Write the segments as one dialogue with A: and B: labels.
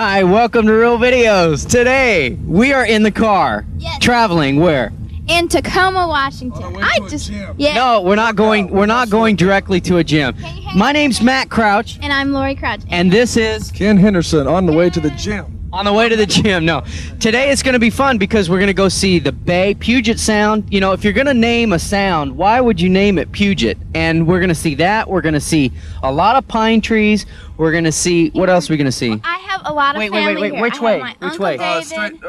A: Hi, welcome to Real Videos. Today we are in the car, traveling where?
B: In Tacoma, Washington.
A: No, we're not going. We're not going directly to a gym. My name's Matt Crouch,
B: and I'm Lori Crouch,
A: and this is
C: Ken Henderson on the way to the gym.
A: On the way to the gym. No, today it's going to be fun because we're going to go see the Bay Puget Sound. You know, if you're going to name a sound, why would you name it Puget? And we're going to see that. We're going to see a lot of pine trees. We're going to see, what else are we going to see?
B: Well, I have a lot of family here.
A: Which way?
B: My
A: Which
B: Uncle
A: way?
B: David,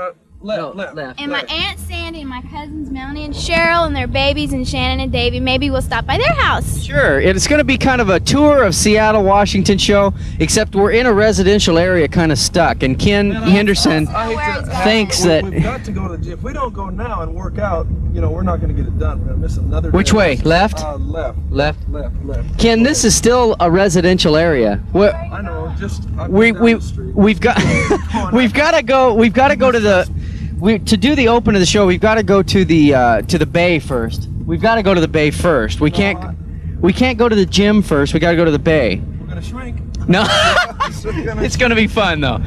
C: Left.
B: and my Aunt Sandy, and my cousins Melanie and Cheryl, and their babies, and Shannon and Davey. Maybe we'll stop by their house.
A: Sure. It's going to be kind of a tour of Seattle, Washington show, except we're in a residential area kind of stuck. And Ken Henderson thinks that...
C: We've got to go to the gym. If we don't go now and work out, you know, we're not going to get it done. We're going to miss another day.
A: Which way? Left?
C: Left.
A: Ken, this is still a residential area.
C: I know. Just
A: we've got to go to the... to do the open of the show, we've got to go to the Bay first. We've got to go to the Bay first. We can't go to the gym first. We got to go to the Bay.
C: We're gonna shrink.
A: No, it's gonna be fun though.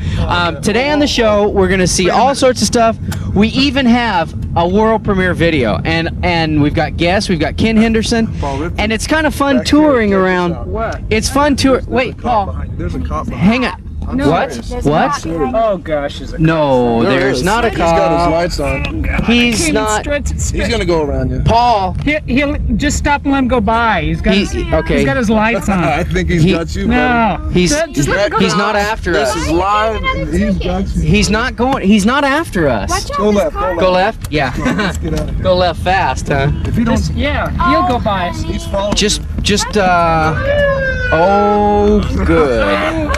A: Today on the show, we're gonna see all sorts of stuff. We even have a world premiere video, and we've got guests. We've got Ken Henderson, and it's kind of fun touring around.
C: What?
A: It's fun tour. Wait, Paul.
C: There's a cop behind.
A: Hang on.
C: No,
A: What?
D: Oh gosh,
A: No, there's not a cop.
C: He's got his lights on.
A: He's not.
C: He's gonna go around you.
A: Paul.
D: He'll just stop and let him go by. He's got his lights on.
C: I think he's got you.
D: No,
A: he's not after us.
C: This is live. And he's got you.
A: He's not going. He's not after us.
C: Go left.
A: Go left. Yeah.
C: Let's get out of here.
A: Go left fast, huh?
C: If you don't,
D: he'll go by us.
C: he's following.
A: Just. Oh, good.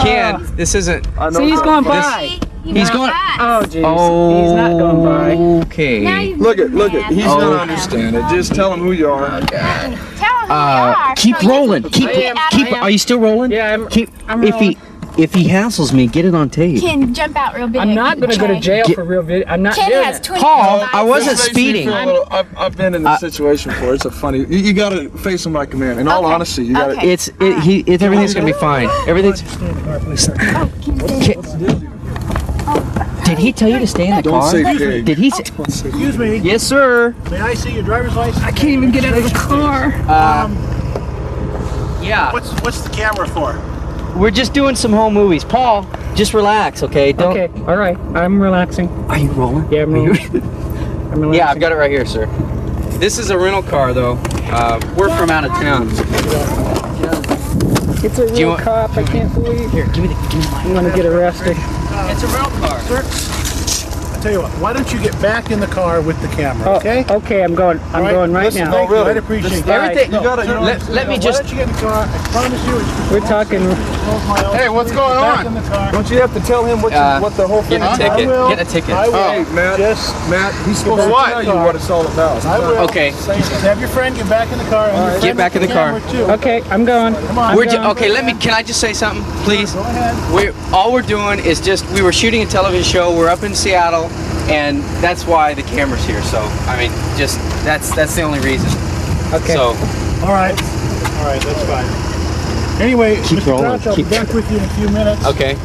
A: Ken, this isn't.
D: See, he's going by.
A: He's going.
D: Oh, jeez. He's not going by.
A: Okay.
C: Look at. He's gonna understand it. Just tell him who you are.
B: Tell them who you are.
A: Keep rolling. Keep. Are you still rolling?
D: Yeah, I'm
A: rolling. If he hassles me, get it on tape.
B: Ken, jump out real big.
D: I'm not going to go to jail for real video. I'm not
B: Ken
D: doing
B: has
D: it.
B: 20
A: Paul, I wasn't speeding.
C: I've been in this situation before. It's a funny. You gotta face him like a man. In all honesty, you gotta.
A: Everything's gonna be fine. Everything's. Did he tell you to stay in the car?
C: Don't say pig.
A: Did he say?
E: Excuse me.
A: Yes, sir.
E: May I see your driver's license?
D: I can't even get out of the car.
A: Yeah.
E: What's the camera for?
A: We're just doing some home movies. Paul, just relax, okay? Don't.
D: Okay. All right. I'm relaxing.
A: Are you rolling?
D: Yeah, I'm rolling. I'm relaxing.
A: Yeah, I've got it right here, sir. This is a rental car, though. We're from out of town.
D: It's a real cop. I can't believe.
A: Here, give me the mic.
D: I'm gonna get arrested.
A: It's a rental car.
E: Sir, I tell you what, why don't you get back in the car with the camera, okay?
D: Okay, I'm going right now.
E: Thank you, I'd appreciate that.
A: Everything.
E: Let
A: me just.
E: Why don't you get in the car? I promise you it's
D: We're talking.
C: Hey, what's going on?
E: in the car.
C: Don't you have to tell him what the whole thing
A: Get a
C: is?
A: ticket.
E: I will.
A: Get a ticket.
E: I will.
C: Hey, Matt.
E: Just
C: Matt, he's supposed to tell you what it's all about.
E: I will.
A: Okay.
E: Have your friend get back in the car. And
A: Get back in the car.
D: Okay, I'm going.
E: Come on.
A: Okay, can I just say something, please?
E: Go ahead.
A: All we're doing is we were shooting a television show. We're up in Seattle, and that's why the camera's here. So, I mean, just that's the only reason.
D: Okay.
A: So.
E: All right, that's fine. Anyway, Mr. Crouch, I'll be back with you in a few minutes.
A: Okay.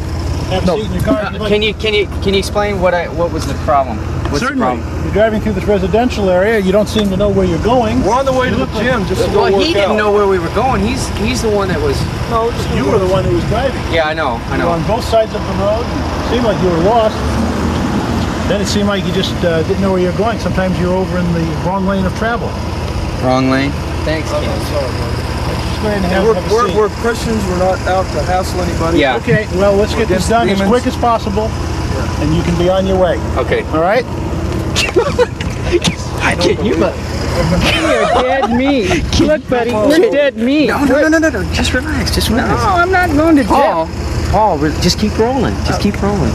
E: Have a seat in your car.
A: Can you explain what was the problem? What's
E: Certainly.
A: the problem?
E: You're driving through this residential area. You don't seem to know where you're going.
C: We're on the way to the gym. Just to go
A: Well, he
C: work
A: didn't
C: out.
A: know where we were going. He's the one that was.
E: No, you were the one who was driving.
A: Yeah, I know.
E: You were on both sides of the road. It seemed like you were lost. Then it seemed like you just didn't know where you were going. Sometimes you're over in the wrong lane of travel.
A: Wrong lane. Thanks, Ken.
E: Just go ahead and have a seat.
C: We're Christians. We're not out to hassle anybody.
A: Yeah.
E: Okay, well, let's get this done as quick as possible, and you can be on your way.
A: Okay.
E: All right?
A: You're
D: dead meat. Look, buddy, we're dead meat.
A: No. Just relax.
D: No, I'm not going to jail.
A: Paul, just keep rolling. Just keep rolling.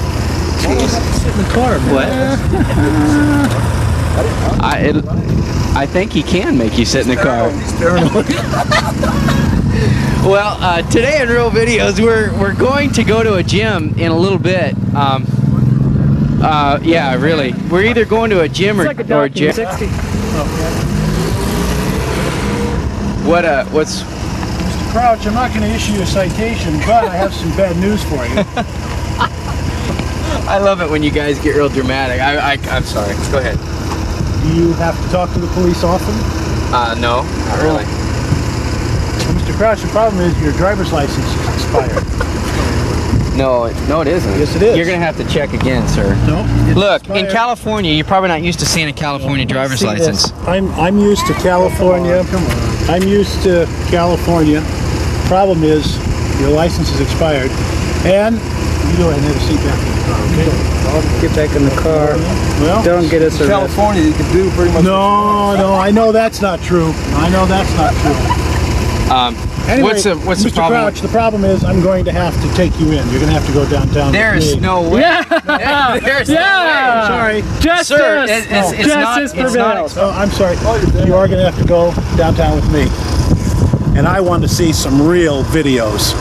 E: Just sit in the car, man.
A: What? I think he can make you sit in the car.
C: He's paranoid.
A: Well, today in Real Videos, we're going to go to a gym in a little bit. Yeah, really. We're either going to a gym or a gym.
D: 60.
A: What's
E: Crouch, I'm not going to issue a citation, but I have some bad news for you.
A: I love it when you guys get real dramatic. I'm sorry. Go ahead.
E: Do you have to talk to the police often?
A: No, not really.
E: Well, Mr. Crouch, the problem is your driver's license is expired.
A: No, it isn't.
E: Yes, it is.
A: You're going to have to check again, sir.
E: No.
A: Look, in California, you're probably not used to seeing a California driver's license.
E: I'm used to California. Come on. I'm used to California. Problem is, your license is expired, and you go ahead and have a seat back in the car, okay?
D: I'll get back in the car.
E: Well,
D: don't get us arrested.
C: California, you can do pretty much.
E: No, I know that's not true. I know that's not true. Anyway,
A: what's the
E: Mr.
A: problem?
E: Crouch, the problem is I'm going to have to take you in. You're going to have to go downtown.
A: There's no way.
D: Yeah.
A: There's
D: Yeah.
A: no way.
E: Sorry.
D: Justice.
A: Sir, it's
D: Justice prevails.
E: Oh, I'm sorry. You are going to have to go downtown with me. And I want to see some real videos.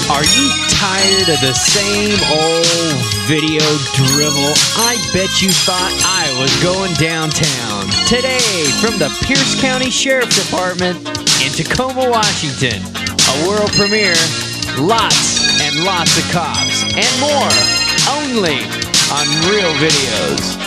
A: Are you tired of the same old video drivel? I bet you thought I was going downtown. Today, from the Pierce County Sheriff's Department in Tacoma, Washington, a world premiere, lots and lots of cops, and more, only on Real Videos.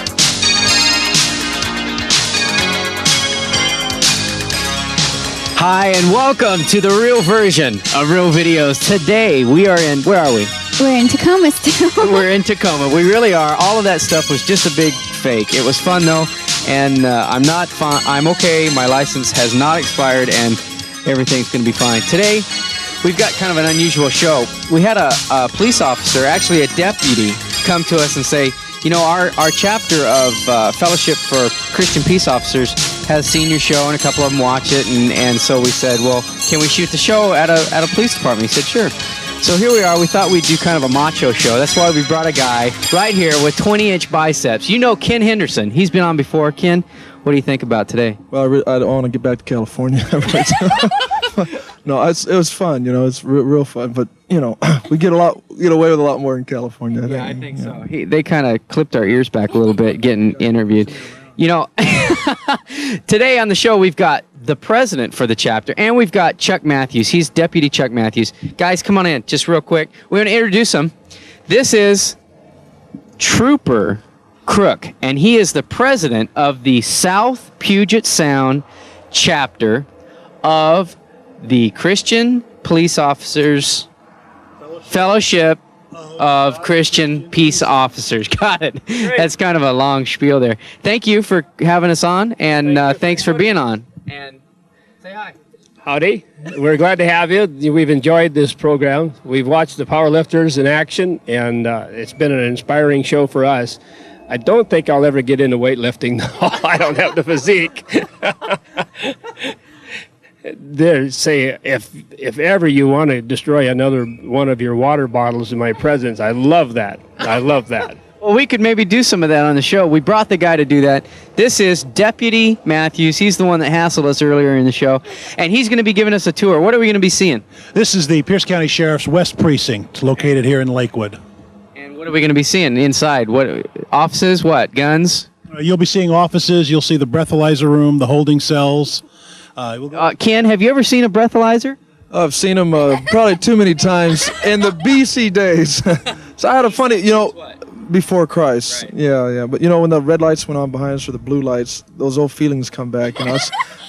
A: Hi, and welcome to the real version of Real Videos. Today, we are in, where are we?
B: We're in Tacoma still.
A: We're in Tacoma. We really are. All of that stuff was just a big fake. It was fun, though, and I'm okay. My license has not expired, and everything's going to be fine. Today, we've got kind of an unusual show. We had a police officer, actually a deputy, come to us and say, you know, our chapter of Fellowship for Christian Peace Officers has seen your show, and a couple of them watch it, and so we said, well, can we shoot the show at a police department? He said, sure. So here we are. We thought we'd do kind of a macho show. That's why we brought a guy right here with 20-inch biceps. You know Ken Henderson. He's been on before. Ken, what do you think about today?
C: Well, I don't want to get back to California. No, it was fun. You know, it's real fun. But you know, we get away with a lot more in California.
A: I think so. They kind of clipped our ears back a little bit getting interviewed. You know, today on the show we've got the president for the chapter, and we've got Chuck Matthews. He's Deputy Chuck Matthews. Guys, come on in, just real quick. We're going to introduce him. This is Trooper Crook, and he is the president of the South Puget Sound chapter of the Christian Police Officers Fellowship of Christian Peace Officers. Got it. Great. That's kind of a long spiel there. Thank you for having us on, and thanks for being on. And say hi.
F: Howdy. We're glad to have you. We've enjoyed this program. We've watched the powerlifters in action, and it's been an inspiring show for us. I don't think I'll ever get into weightlifting, though. I don't have the physique. Say if ever you want to destroy another one of your water bottles in my presence, I love that. I love that.
A: Well, we could maybe do some of that on the show. We brought the guy to do that. This is Deputy Matthews. He's the one that hassled us earlier in the show, and he's going to be giving us a tour. What are we going to be seeing?
E: This is the Pierce County Sheriff's West Precinct, located here in Lakewood.
A: And what are we going to be seeing inside? What offices? What guns?
E: You'll be seeing offices. You'll see the breathalyzer room, the holding cells.
A: Ken, have you ever seen a breathalyzer?
C: I've seen them probably too many times in the BC days. So I had a funny, before Christ. Right. Yeah. But when the red lights went on behind us or the blue lights, those old feelings come back.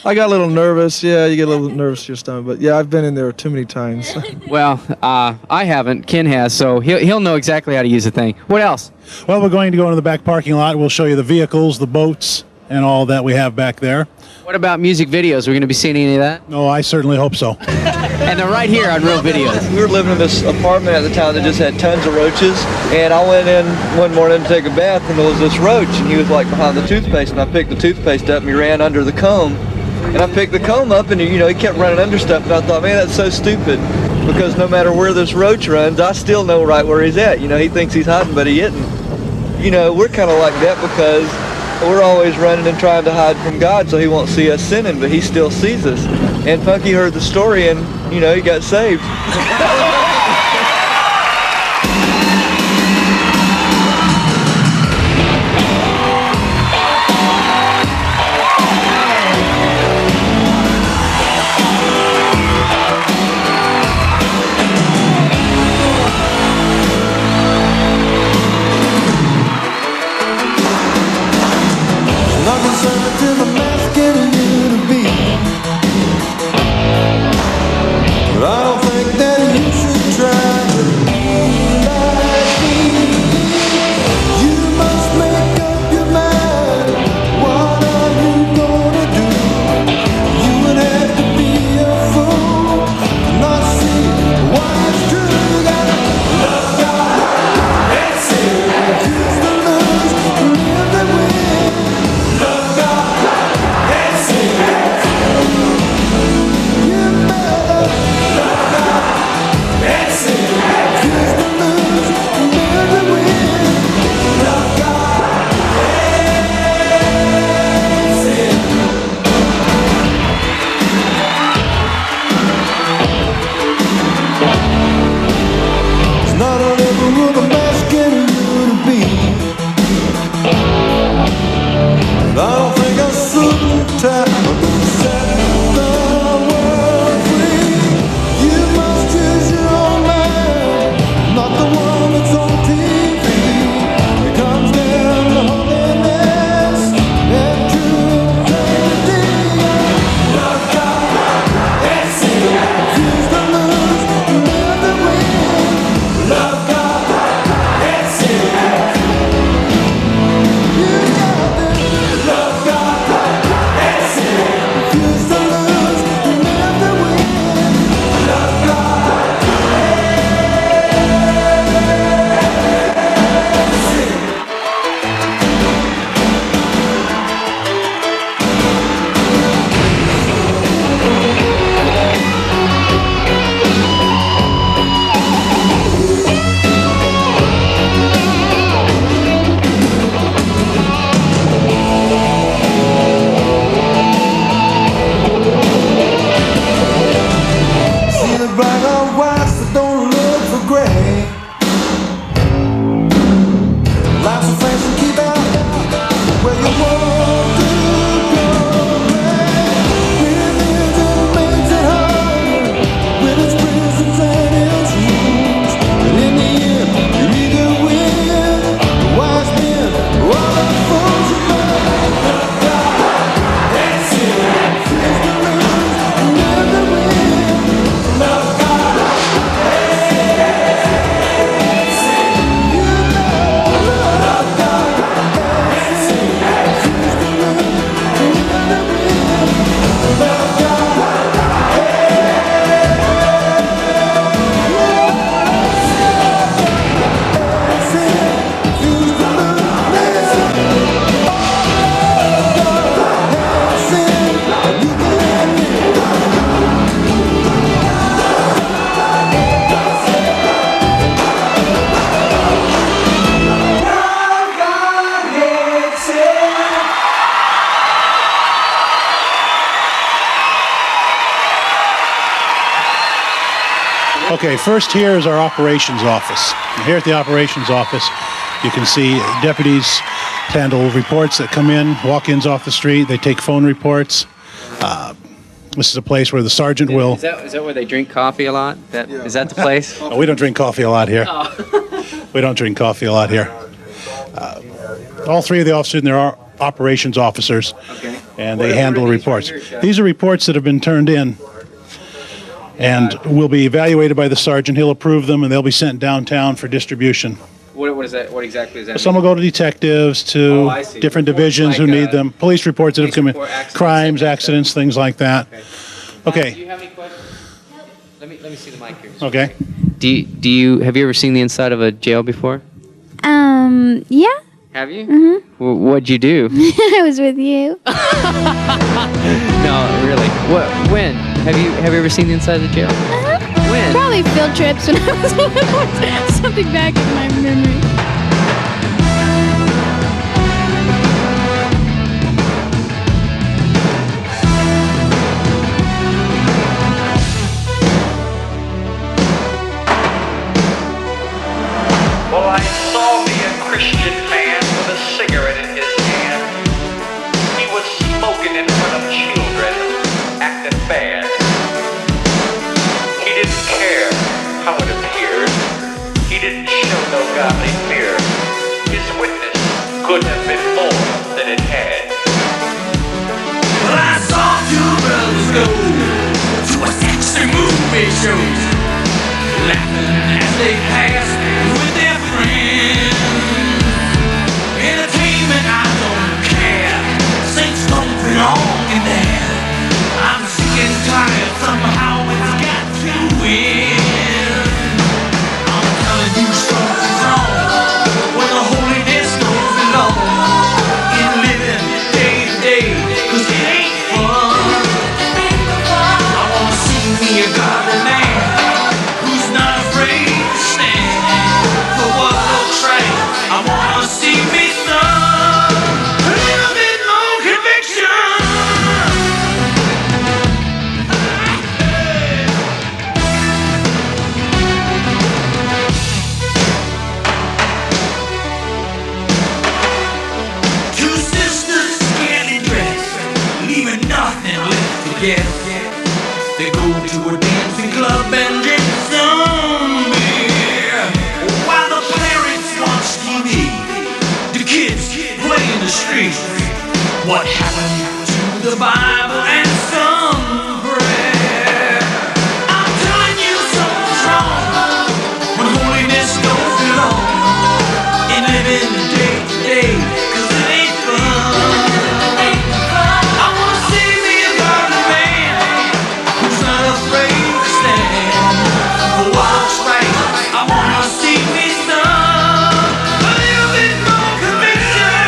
C: I got a little nervous. Yeah, you get a little nervous to your stomach. But yeah, I've been in there too many times.
A: Well, I haven't. Ken has, so he'll know exactly how to use the thing. What else?
E: Well, we're going to go into the back parking lot. We'll show you the vehicles, the boats, and all that we have back there.
A: What about music videos? Are we going to be seeing any of that?
E: No, I certainly hope so.
A: And they're right here on Real Videos.
G: We were living in this apartment at the time that just had tons of roaches, and I went in one morning to take a bath, and there was this roach, and he was like behind the toothpaste, and I picked the toothpaste up, and he ran under the comb, and I picked the comb up, and he kept running under stuff, and I thought, man, that's so stupid, because no matter where this roach runs, I still know right where he's at. He thinks he's hiding, but he isn't. We're kind of like that because we're always running and trying to hide from God so he won't see us sinning, but he still sees us. And Punky heard the story, and, he got saved.
E: Okay, first here is our operations office. And here at the operations office, you can see deputies handle reports that come in, walk-ins off the street. They take phone reports. This is a place where the sergeant will...
A: Is that where they drink coffee a lot? Is that the place?
E: No, we don't drink coffee a lot here.
A: Oh.
E: We don't drink coffee a lot here. All three of the officers, there are operations officers,
A: Okay.
E: and they handle reports. These are reports that have been turned in and will be evaluated by the sergeant. He'll approve them, and they'll be sent downtown for distribution.
A: What is that? What exactly is that?
E: Some will go to detectives, to
A: I see.
E: different
A: Reports
E: divisions
A: like,
E: who need them. Police reports that have come in,
A: report, accidents,
E: crimes,
A: etc.
E: accidents, things like that.
A: Do
E: Okay.
A: you have any questions? Let me see the mic here.
E: Okay.
A: Do you have you ever seen the inside of a jail before?
B: Yeah.
A: Have you? What'd you do?
B: I was with you.
A: No, really. What? When? Have you ever seen the inside of the jail? When?
B: Probably field trips when I was little. Something back in my memory.
H: Well, I saw me a Christian man with a cigarette in his hand. He was smoking in front of children, acting bad. He didn't care how it appeared. He didn't show no godly fear. His witness couldn't have been more than it had. Well, I saw two brothers go to a sexy movie show, laughing as they passed with their friends. Entertainment, I don't care. Saints don't belong in there. I'm sick and tired, somehow it's got to end. I'm telling you something's wrong when the holiness don't belong in living day to day, 'cause it ain't fun. I wanna see me a godly man who's not afraid to stand for what looks right. I wanna see me son a little bit more conviction. Two sisters scantily dressed, leaving nothing left to guess. They go to a dancing club and drink some beer while the parents watch TV. The kids play in the street. What happened to the Bible and some prayer? I'm telling you something's wrong when holiness don't belong in living day to day, 'cause it ain't fun. I wanna see me a godly man who's not afraid to stand for what's right. I wanna see me son a little bit more conviction.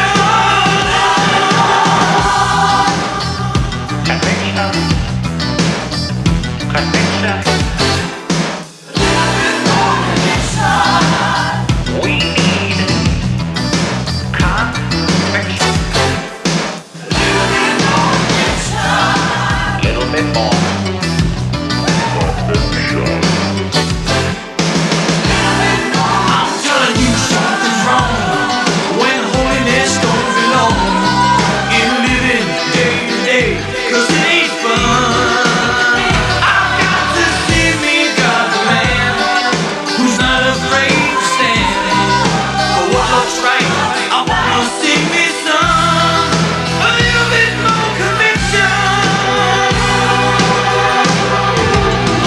H: Conviction. Conviction. We need conviction. Little bit more. I'm telling you something's wrong when holiness don't belong in living day to day, 'cause it ain't fun. I've got to see me God's man who's not afraid to stand for what looks right. I wanna see me son a little bit more conviction.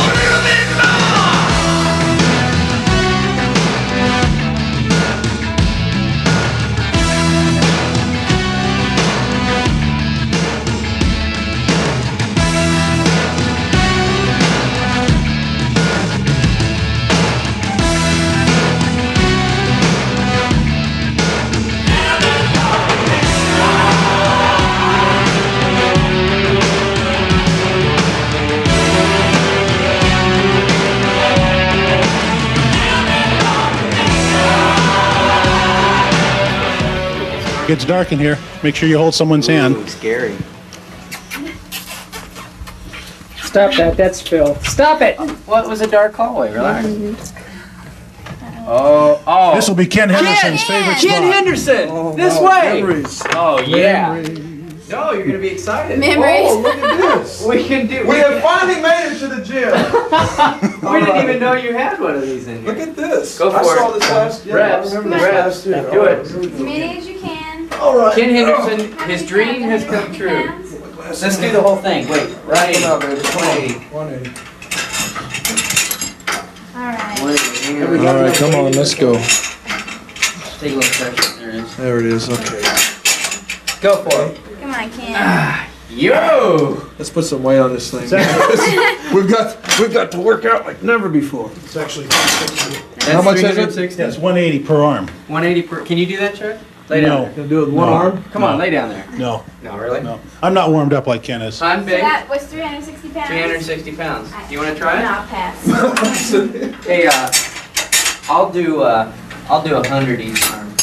H: A little bit more.
E: It gets dark in here. Make sure you hold someone's hand.
A: Ooh, scary.
D: Stop that. That's Phil. Stop it.
A: What was a dark hallway? Relax. Oh.
E: This will be Ken Henderson's favorite spot.
A: Ken Henderson. This way.
C: Memories.
A: Oh yeah. No, you're gonna be excited.
B: Memories.
C: Oh, look at this.
A: We can do.
C: We have finally made it to the gym.
A: We didn't even know you had one of these in here.
C: Look at this.
A: Go for
C: I saw
A: it.
C: this last year.
A: Reps.
C: I remember this
A: Reps.
C: last year.
A: Do it.
C: Here we
B: As
C: go.
B: many as you can.
C: All right.
A: Ken Henderson, his dream has come true. Let's do the whole thing. Wait, right
C: Come on, baby.
A: 180.
C: 180.
B: All right.
A: 180.
C: All right, come on, let's go.
A: Take a little pressure. There it is.
C: There it is. Okay.
A: Go for it.
B: Come on, Ken.
A: Yo!
C: Let's put some weight on this thing. we've got to work out like never before.
E: It's actually
C: How much is it?
A: 360?
E: that's 180 per arm.
A: 180 per. Can you do that, Chuck? Lay down.
E: No,
C: Gonna do it with one
E: No.
C: arm.
A: Come on, lay down there.
E: no,
A: No, really?
E: no. I'm not warmed up like Ken is.
A: I'm
B: So
A: big.
B: that was 360 pounds.
A: 360 pounds. You want to try
B: No,
A: it?
B: I'll pass.
A: Hey, I'll do 100 each arm.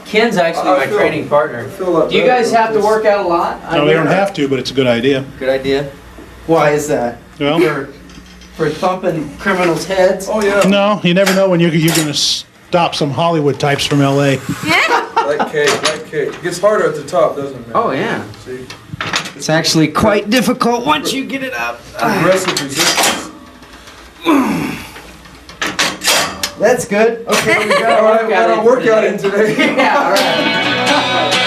A: Ken's actually my
C: Phil.
A: training partner.
C: Phil,
A: Do you guys have to work out a lot?
E: No, we don't have to, but it's a good idea.
A: Good idea. Why is that?
E: Well,
A: For thumping criminals' heads?
C: Oh yeah.
E: no, you never know when you're going to stop some Hollywood types from L.A.
C: Like cake. It gets harder at the top, doesn't it, man?
A: Oh yeah.
C: See,
A: It's actually quite difficult once you get it up.
C: aggressive resistance.
A: That's good. Okay, we got
C: All right, we got our workout in today.
A: Yeah, all right.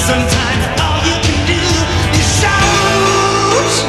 I: Sometimes all you can do is shout.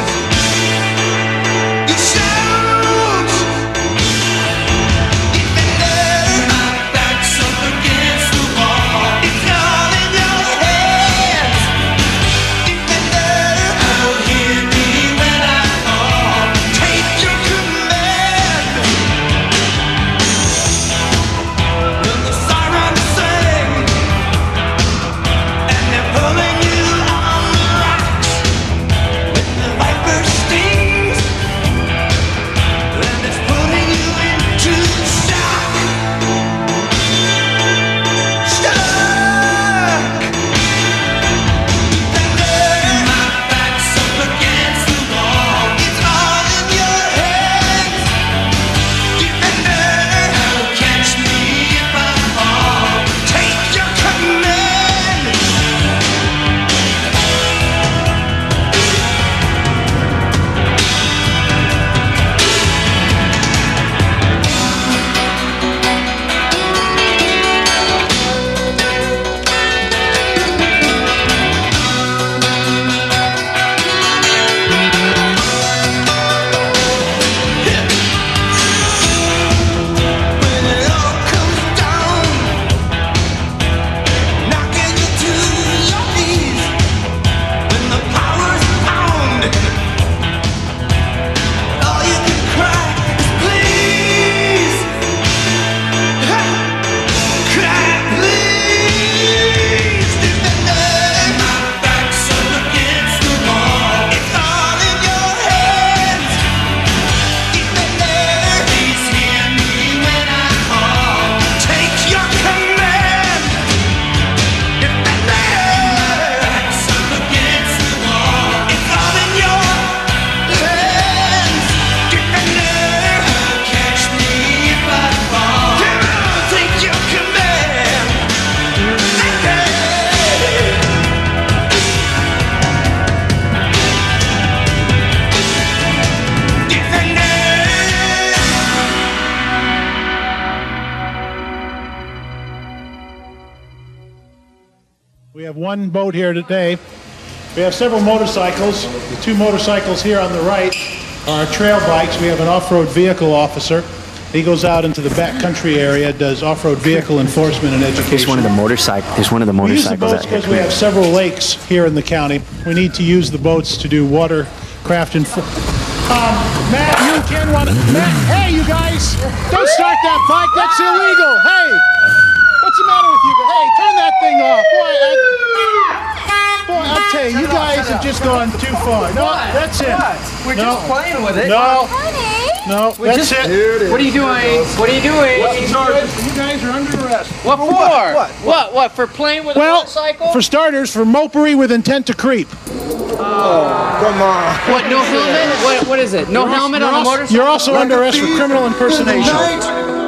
E: We have one boat here today. We have several motorcycles. The two motorcycles here on the right are trail bikes. We have an off-road vehicle officer. He goes out into the backcountry area, does off-road vehicle enforcement and education.
J: There's one of the motorcycles. There's one of the
E: We use the
J: motorcycles
E: boats
J: out here.
E: because we have several lakes here in the county. We need to use the boats to do watercraft Matt, you can want to... Matt, hey, you guys! Don't start that fight. That's illegal. Hey! What's the matter with you? Hey, turn that thing off. Boy, I'll tell you, you guys have just gone too far. No, that's it.
A: We're just playing with it.
E: No. No, that's it.
A: What are you doing? What are you doing?
E: You guys are under arrest.
A: What for? What? For playing with a motorcycle?
E: For starters, for mopery with intent to creep.
C: Oh, come on.
A: What, no helmet? What is it? No helmet on a motorcycle?
E: You're also under arrest for criminal impersonation.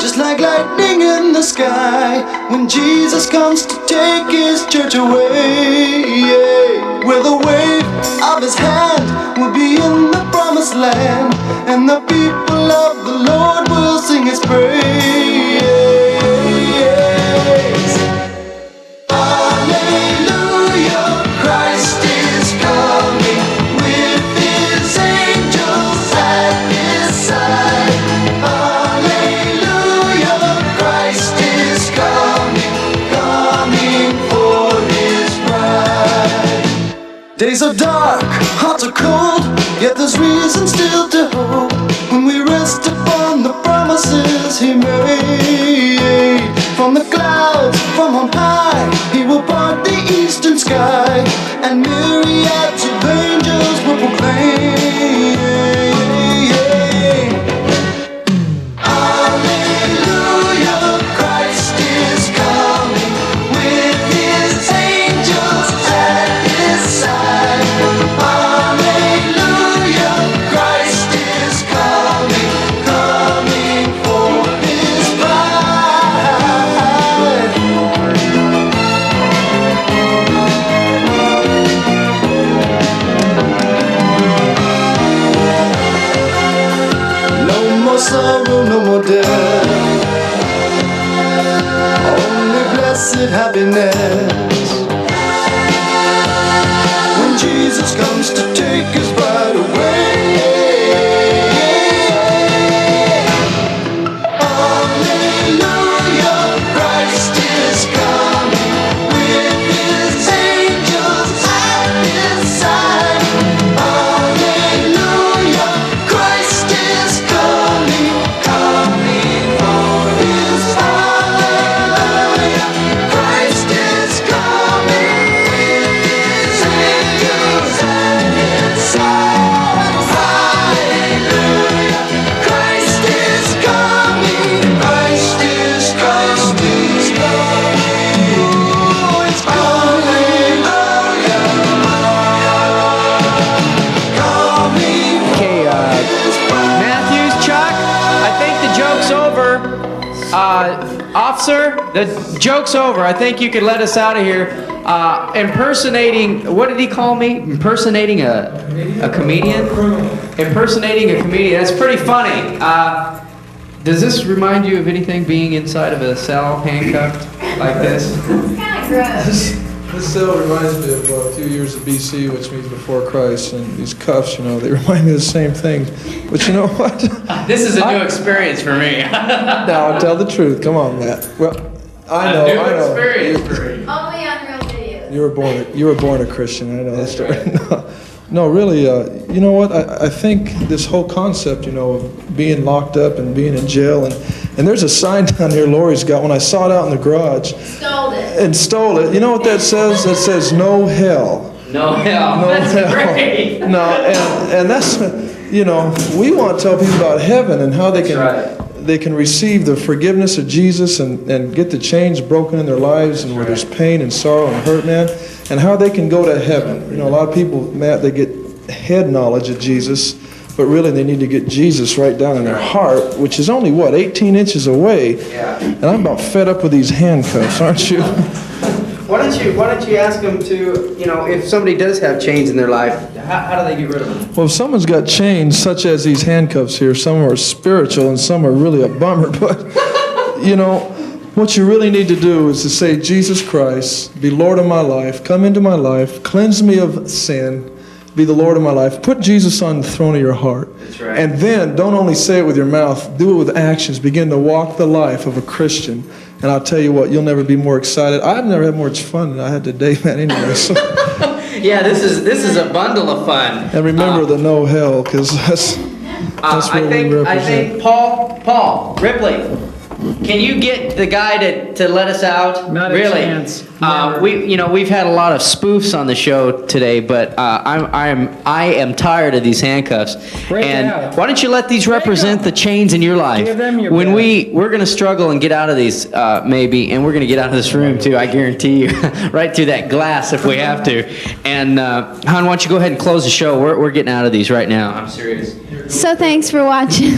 I: Just like lightning in the sky, when Jesus comes to take his church away, yeah. With a wave of his hand, we'll be in the promised land, and the people of the Lord will sing his praise. Hallelujah, Christ is coming with his angels at his side. Christ is coming, coming for his bride. Days are dark, hearts are cold, yet there's reason still to hope when we rest upon the promises he made. From the clouds, from on high, he will part the eastern sky, and myriads of angels will proclaim. Sorrow, no more death, only blessed happiness. When Jesus comes to take his bride away, hallelujah, Christ is coming with his angels at his side. Hallelujah, Christ is coming, coming for his hallelujah. Christ is coming with his angels at his side. Hallelujah, Christ is coming, Christ is coming. Oh, it's coming.
A: Okay, Matthews, Chuck, I think the joke's over. Officer, the joke's over. I think you could let us out of here. Impersonating, what did he call me? Impersonating a comedian? Impersonating a comedian. That's pretty funny. Does this remind you of anything, being inside of a cell, handcuffed like this?
B: It's kind of gross.
C: This cell reminds me of a few years of BC, which means before Christ, and these cuffs, you know, they remind me of the same thing. But you know what?
A: This is a new experience for me.
C: Now, tell the truth. Come on, Matt. Well, I know.
A: Experience for me.
B: Only on real videos.
C: You were born a Christian. I know that story. No, really. You know what? I think this whole concept, you know, of being locked up and being in jail, and there's a sign down here Lori's got. When I saw it out in the garage, stole it. You know what that says? That says no hell.
A: No hell.
C: No
A: That's
C: hell.
A: great.
C: No, and that's, you know, we want to tell people about heaven and how they can receive the forgiveness of Jesus and get the chains broken in their lives, and where there's pain and sorrow and hurt, man, and how they can go to heaven. You know, a lot of people, Matt, they get head knowledge of Jesus, but really they need to get Jesus right down in their heart, which is only, what, 18 inches away? Yeah. And I'm about fed up with these handcuffs, aren't you?
A: Why don't you ask them to, you know, if somebody does have chains in their life, how do they get rid of them?
C: Well, if someone's got chains, such as these handcuffs here, some are spiritual and some are really a bummer, but, you know, what you really need to do is to say, Jesus Christ, be Lord of my life, come into my life, cleanse me of sin, be the Lord of my life. Put Jesus on the throne of your heart.
A: That's right.
C: And then, don't only say it with your mouth, do it with actions. Begin to walk the life of a Christian. And I'll tell you what, you'll never be more excited. I've never had more fun than I had today, man, anyway. So.
A: Yeah, this is a bundle of fun.
C: And remember the no hell, because that's... That's what we represent.
A: think Paul Ripley, can you get the guy to let us out?
D: Not a
A: really?
D: chance. Never.
A: We've had a lot of spoofs on the show today, but I am tired of these handcuffs.
D: Break
A: and
D: out.
A: why don't you let these represent the chains in your life?
D: Give them your
A: when
D: best.
A: we're gonna struggle and get out of these maybe, and we're gonna get out of this room too. I guarantee you, right through that glass if we have to. And hon, why don't you go ahead and close the show? We're getting out of these right now. I'm serious.
B: So thanks for watching.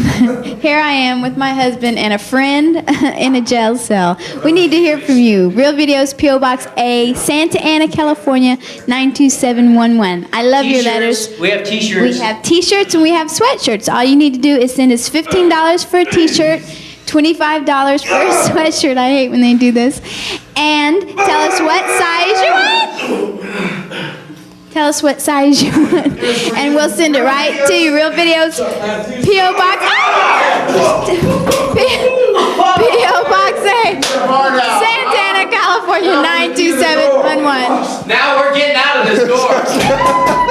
B: Here I am with my husband and a friend in a jail cell. We need to hear from you. Real Videos, P.O. Box A, Santa Ana, California, 92711. I love your letters.
A: We have t-shirts.
B: We have t-shirts and we have sweatshirts. All you need to do is send us $15 for a t-shirt, $25 for a sweatshirt. I hate when they do this. And tell us what size you want. Tell us what size you want, and we'll send it right to you. Real Videos, P.O. Box.